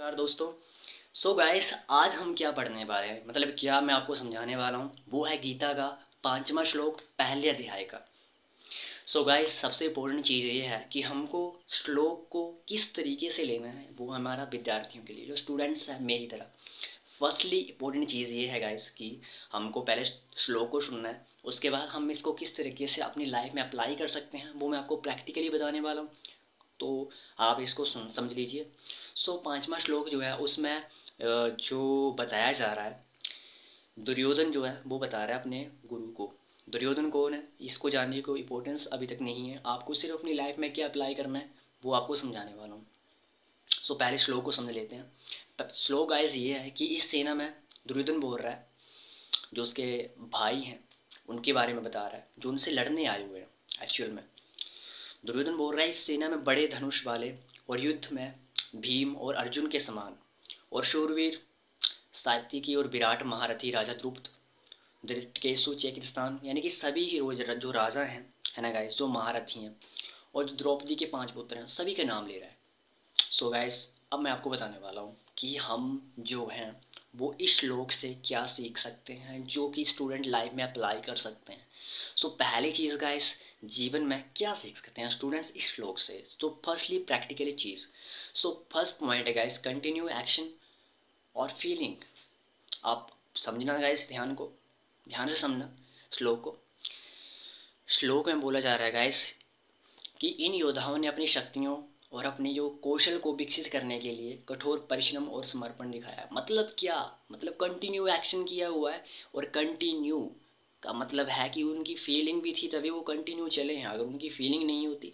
नमस्कार दोस्तों। So guys, आज हम क्या पढ़ने वाले हैं, मतलब क्या मैं आपको समझाने वाला हूँ, वो है गीता का 5वां श्लोक पहले अध्याय का। सो गाइस, सबसे इम्पोर्टेंट चीज़ ये है कि हमको श्लोक को किस तरीके से लेना है, वो हमारा विद्यार्थियों के लिए जो स्टूडेंट्स हैं मेरी तरह। फर्स्टली इम्पोर्टेंट चीज़ ये है गाइस कि हमको पहले श्लोक को सुनना है, उसके बाद हम इसको किस तरीके से अपनी लाइफ में अप्लाई कर सकते हैं वो मैं आपको प्रैक्टिकली बताने वाला हूँ। तो आप इसको सुन समझ लीजिए। सो 5वां श्लोक जो है उसमें जो बताया जा रहा है, दुर्योधन जो है वो बता रहा है अपने गुरु को। दुर्योधन कौन है इसको जानने की कोई इंपॉर्टेंस अभी तक नहीं है, आपको सिर्फ अपनी लाइफ में क्या अप्लाई करना है वो आपको समझाने वाला हूँ। सो पहले श्लोक को समझ लेते हैं। श्लोक गाइस ये है कि इस सेना में दुर्योधन बोल रहा है, जो उसके भाई हैं उनके बारे में बता रहा है, जो उनसे लड़ने आए हुए हैं। एक्चुअल में दुर्योधन बोल रहा है, इस सेना में बड़े धनुष वाले और युद्ध में भीम और अर्जुन के समान और शूरवीर सात्विकी और विराट महारथी राजा द्रुपद, धृतकेशु चेकिस्तान, यानी कि सभी हीरो जो राजा हैं, है ना गाइस, जो महारथी हैं, और जो द्रौपदी के 5 पुत्र हैं, सभी के नाम ले रहा है। सो गाइस, अब मैं आपको बताने वाला हूँ कि हम जो हैं वो इस श्लोक से क्या सीख सकते हैं जो कि स्टूडेंट लाइफ में अप्लाई कर सकते हैं। सो पहली चीज़ गाइस, जीवन में क्या सीख सकते हैं स्टूडेंट्स इस श्लोक से। तो फर्स्टली प्रैक्टिकली चीज़। सो फर्स्ट पॉइंट है गाइस, कंटिन्यू एक्शन और फीलिंग। आप समझना गाइस, ध्यान से समझना श्लोक को। श्लोक में बोला जा रहा है गाइस कि इन योद्धाओं ने अपनी शक्तियों और अपनी जो कौशल को विकसित करने के लिए कठोर परिश्रम और समर्पण दिखाया। मतलब क्या, मतलब कंटिन्यू एक्शन किया हुआ है, और कंटिन्यू का मतलब है कि उनकी फीलिंग भी थी तभी वो कंटिन्यू चले हैं। अगर उनकी फीलिंग नहीं होती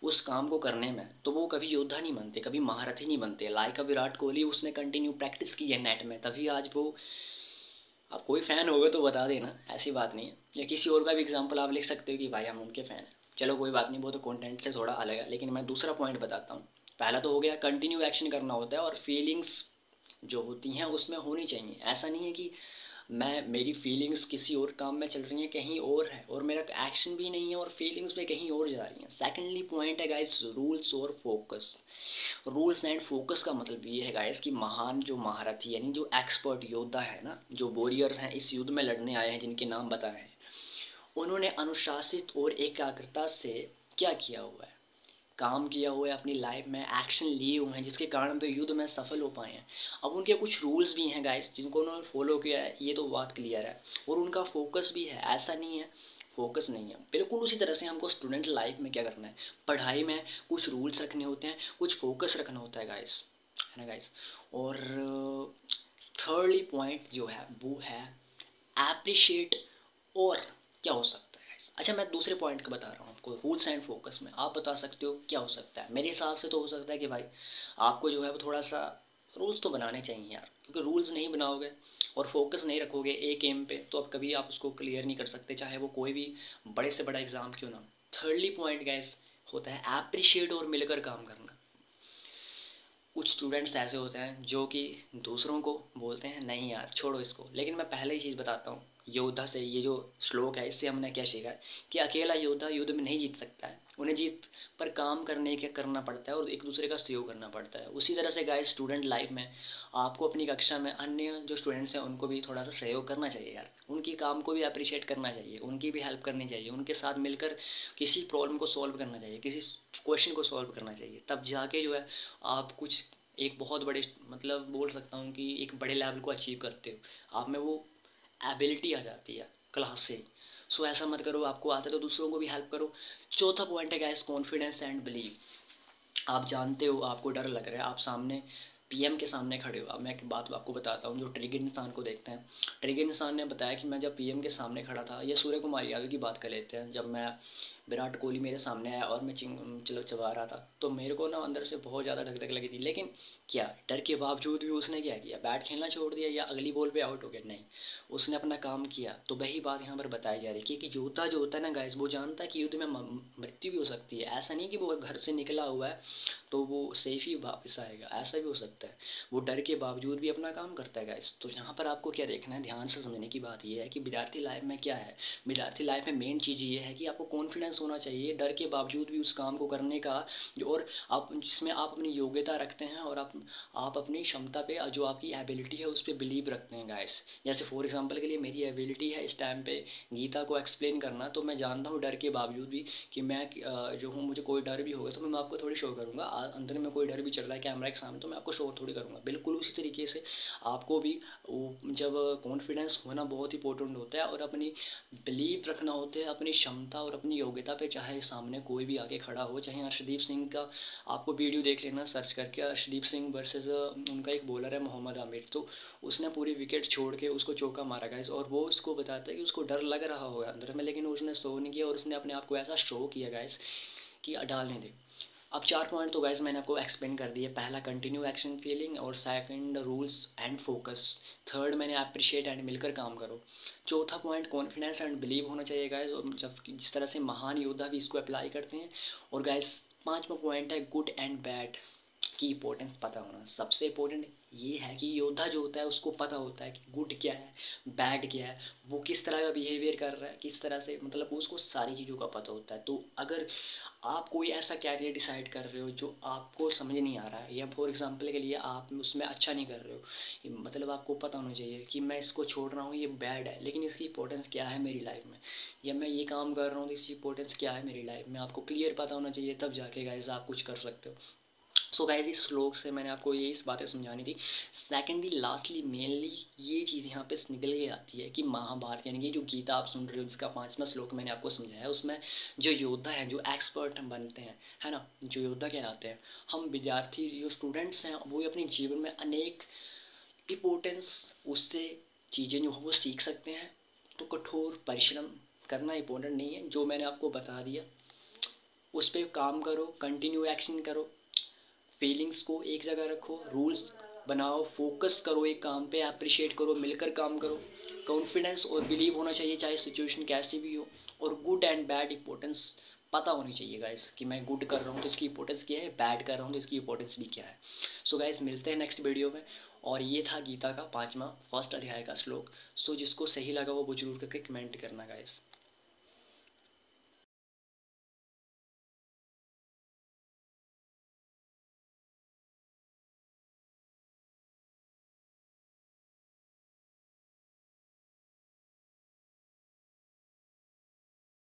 उस काम को करने में तो वो कभी योद्धा नहीं बनते, कभी महारथी नहीं बनते। लाइक अ विराट कोहली, उसने कंटिन्यू प्रैक्टिस की है नेट में, तभी आज वो। आप कोई फ़ैन होगा तो बता देना, ऐसी बात नहीं है। या किसी और का भी एग्जांपल आप लिख सकते हो कि भाई हम उनके फ़ैन हैं, चलो कोई बात नहीं, वो तो कंटेंट से थोड़ा अलग है। लेकिन मैं दूसरा पॉइंट बताता हूँ। पहला तो हो गया कंटिन्यू एक्शन करना होता है, और फीलिंग्स जो होती हैं उसमें होनी चाहिए। ऐसा नहीं है कि मेरी फीलिंग्स किसी और काम में चल रही हैं, कहीं और है, और मेरा एक्शन भी नहीं है और फीलिंग्स भी कहीं और जा रही हैं। सेकेंडली पॉइंट है गाइस, रूल्स और फोकस। रूल्स एंड फोकस का मतलब ये है गाइस कि महान जो महारथी यानी जो एक्सपर्ट योद्धा है ना, जो वॉरियर्स हैं इस युद्ध में लड़ने आए हैं, जिनके नाम बताए हैं, उन्होंने अनुशासित और एकाग्रता से क्या किया हुआ है, काम किया हुआ है, अपनी लाइफ में एक्शन लिए हुए हैं, जिसके कारण वे युद्ध में सफल हो पाए हैं। अब उनके कुछ रूल्स भी हैं गाइस जिनको उन्होंने फॉलो किया है, ये तो बात क्लियर है, और उनका फोकस भी है। ऐसा नहीं है फोकस नहीं है, बिल्कुल उसी तरह से हमको स्टूडेंट लाइफ में क्या करना है, पढ़ाई में कुछ रूल्स रखने होते हैं, कुछ फोकस रखना होता है गाइस, है ना गाइस। और थर्डली पॉइंट जो है वो है एप्रिशिएट। और क्या हो सकता है guys? अच्छा, मैं दूसरे पॉइंट का बता रहा हूँ आपको, रूल्स एंड फोकस में आप बता सकते हो क्या हो सकता है। मेरे हिसाब से तो हो सकता है कि भाई आपको जो है वो थोड़ा सा रूल्स तो बनाने चाहिए यार, क्योंकि रूल्स नहीं बनाओगे और फोकस नहीं रखोगे एक एम पे तो अब कभी आप उसको क्लियर नहीं कर सकते, चाहे वो कोई भी बड़े से बड़ा एग्ज़ाम क्यों ना। थर्डली पॉइंट गैस होता है अप्रिशिएट और मिलकर काम करना। कुछ स्टूडेंट्स ऐसे होते हैं जो कि दूसरों को बोलते हैं नहीं यार छोड़ो इसको, लेकिन मैं पहले ही चीज़ बताता हूँ। योद्धा से ये जो श्लोक है इससे हमने क्या सीखा है कि अकेला योद्धा युद्ध में नहीं जीत सकता है, उन्हें जीत पर काम करना पड़ता है और एक दूसरे का सहयोग करना पड़ता है। उसी तरह से गाइस, स्टूडेंट लाइफ में आपको अपनी कक्षा में अन्य जो स्टूडेंट्स हैं उनको भी थोड़ा सा सहयोग करना चाहिए यार, उनकी काम को भी अप्रिशिएट करना चाहिए, उनकी भी हेल्प करनी चाहिए, उनके साथ मिलकर किसी प्रॉब्लम को सॉल्व करना चाहिए, किसी क्वेश्चन को सॉल्व करना चाहिए। तब जाके जो है आप कुछ एक बहुत बड़े, मतलब बोल सकता हूँ कि एक बड़े लेवल को अचीव करते हो, आप में वो एबिलिटी आ जाती है क्लास से। सो ऐसा मत करो, आपको आता है तो दूसरों को भी हेल्प करो। चौथा पॉइंट है गैस, कॉन्फिडेंस एंड बिलीव। आप जानते हो आपको डर लग रहा है, आप सामने पीएम के सामने खड़े हो। अब मैं एक बात आपको बताता हूँ, जो ट्रिगर इंसान को देखते हैं। ट्रिगर इंसान ने बताया कि मैं जब पीएम के सामने खड़ा था, या सूर्य कुमार यादव की बात कर लेते हैं, जब मैं विराट कोहली मेरे सामने आया और मैं चलो चबा रहा था, तो मेरे को ना अंदर से बहुत ज़्यादा धक धक लगी थी। लेकिन क्या डर के बावजूद भी उसने क्या किया, बैट खेलना छोड़ दिया या अगली बॉल पे आउट हो गया? नहीं, उसने अपना काम किया। तो वही बात यहाँ पर बताई जा रही है कि योद्धा जो होता है ना गाइस, वो जानता है कि युद्ध में मृत्यु भी हो सकती है। ऐसा नहीं कि वो घर से निकला हुआ है तो वो सेफ ही वापस आएगा, ऐसा भी हो सकता है। वो डर के बावजूद भी अपना काम करता है गाइस। तो यहाँ पर आपको क्या देखना है, ध्यान से समझने की बात ये है कि विद्यार्थी लाइफ में क्या है। विद्यार्थी लाइफ में मेन चीज़ ये है कि आपको कॉन्फिडेंस होना चाहिए डर के बावजूद भी उस काम को करने का, और आप जिसमें आप अपनी योग्यता रखते हैं और आप आप अपनी क्षमता पे, जो आपकी एबिलिटी है उस पर बिलीव रखते हैं गाइस। जैसे फॉर एग्जांपल के लिए मेरी एबिलिटी है इस टाइम पे गीता को एक्सप्लेन करना, तो मैं जानता हूँ डर के बावजूद भी कि मैं जो हूँ, मुझे कोई डर भी होगा तो मैं आपको थोड़ी शो करूँगा। अंदर में कोई डर भी चल रहा है कैमरा के सामने, तो मैं आपको शो थोड़ी करूँगा। बिल्कुल उसी तरीके से आपको भी जब कॉन्फिडेंस होना बहुत इंपॉर्टेंट होता है और अपनी बिलीव रखना होता है अपनी क्षमता और अपनी योग्यता पे, चाहे सामने कोई भी आके खड़ा हो। चाहे अर्शदीप सिंह का आपको वीडियो देख लेना सर्च करके, अर्शदीप सिंह वर्सेस उनका एक बॉलर है मोहम्मद आमिर, तो उसने पूरी विकेट छोड़ के उसको चौका मारा गाइस, और वो उसको बताता है कि उसको डर लग रहा होगा अंदर में, लेकिन उसने शो नहीं किया और उसने अपने आप को ऐसा शो किया गाइस कि डालने दे। अब 4 पॉइंट तो गाइस मैंने आपको एक्सप्लेन कर दिए। पहला कंटिन्यू एक्शन फीलिंग, और second rules and focus, third मैंने अप्रिशिएट एंड मिलकर काम करो। चौथा पॉइंट कॉन्फिडेंस एंड बिलीव होना चाहिए गाइस, और जब जिस तरह से महान योद्धा भी इसको अप्लाई करते हैं। और गाइस 5वां पॉइंट है गुड एंड बैड की इंपॉर्टेंस पता होना। सबसे इम्पोर्टेंट ये है कि योद्धा जो होता है उसको पता होता है कि गुड क्या है, बैड क्या है, वो किस तरह का बिहेवियर कर रहा है, किस तरह से, मतलब उसको सारी चीज़ों का पता होता है। तो अगर आप कोई ऐसा कैरियर डिसाइड कर रहे हो जो आपको समझ नहीं आ रहा है, या फॉर एग्जांपल के लिए आप उसमें अच्छा नहीं कर रहे हो, मतलब आपको पता होना चाहिए कि मैं इसको छोड़ रहा हूँ, ये बैड है, लेकिन इसकी इंपॉर्टेंस क्या है मेरी लाइफ में, या मैं ये काम कर रहा हूँ तो इसकी इंपॉर्टेंस क्या है मेरी लाइफ में, आपको क्लियर पता होना चाहिए, तब जाके गाइस आप कुछ कर सकते हो। सो गाइज इस श्लोक से मैंने आपको ये इस बातें समझानी थी। सेकेंडली लास्टली मेनली ये चीज़ यहाँ पे निकल के आती है कि महाभारत यानी कि जो गीता आप सुन रहे हो जिसका 5वां श्लोक मैंने आपको समझाया, उसमें जो योद्धा हैं, जो एक्सपर्ट बनते हैं, है ना, जो योद्धा कहलाते हैं, हम विद्यार्थी जो स्टूडेंट्स हैं वो अपने जीवन में अनेक इम्पोर्टेंस उससे चीज़ें जो वो सीख सकते हैं। तो कठोर परिश्रम करना इंपॉर्टेंट नहीं है, जो मैंने आपको बता दिया उस पर काम करो, कंटिन्यू एक्शन करो, फीलिंग्स को एक जगह रखो, रूल्स बनाओ, फोकस करो एक काम पे, अप्रिशिएट करो, मिलकर काम करो, कॉन्फिडेंस और बिलीव होना चाहिए चाहे सिचुएशन कैसी भी हो, और गुड एंड बैड इंपॉर्टेंस पता होनी चाहिए गाइस कि मैं गुड कर रहा हूँ तो इसकी इंपॉर्टेंस क्या है, बैड कर रहा हूँ तो इसकी इंपॉर्टेंस भी क्या है। सो गाइस मिलते हैं नेक्स्ट वीडियो में। और ये था गीता का 5वां फर्स्ट अध्याय का श्लोक। सो जिसको सही लगा वो जरूर करके कमेंट करना गाइस।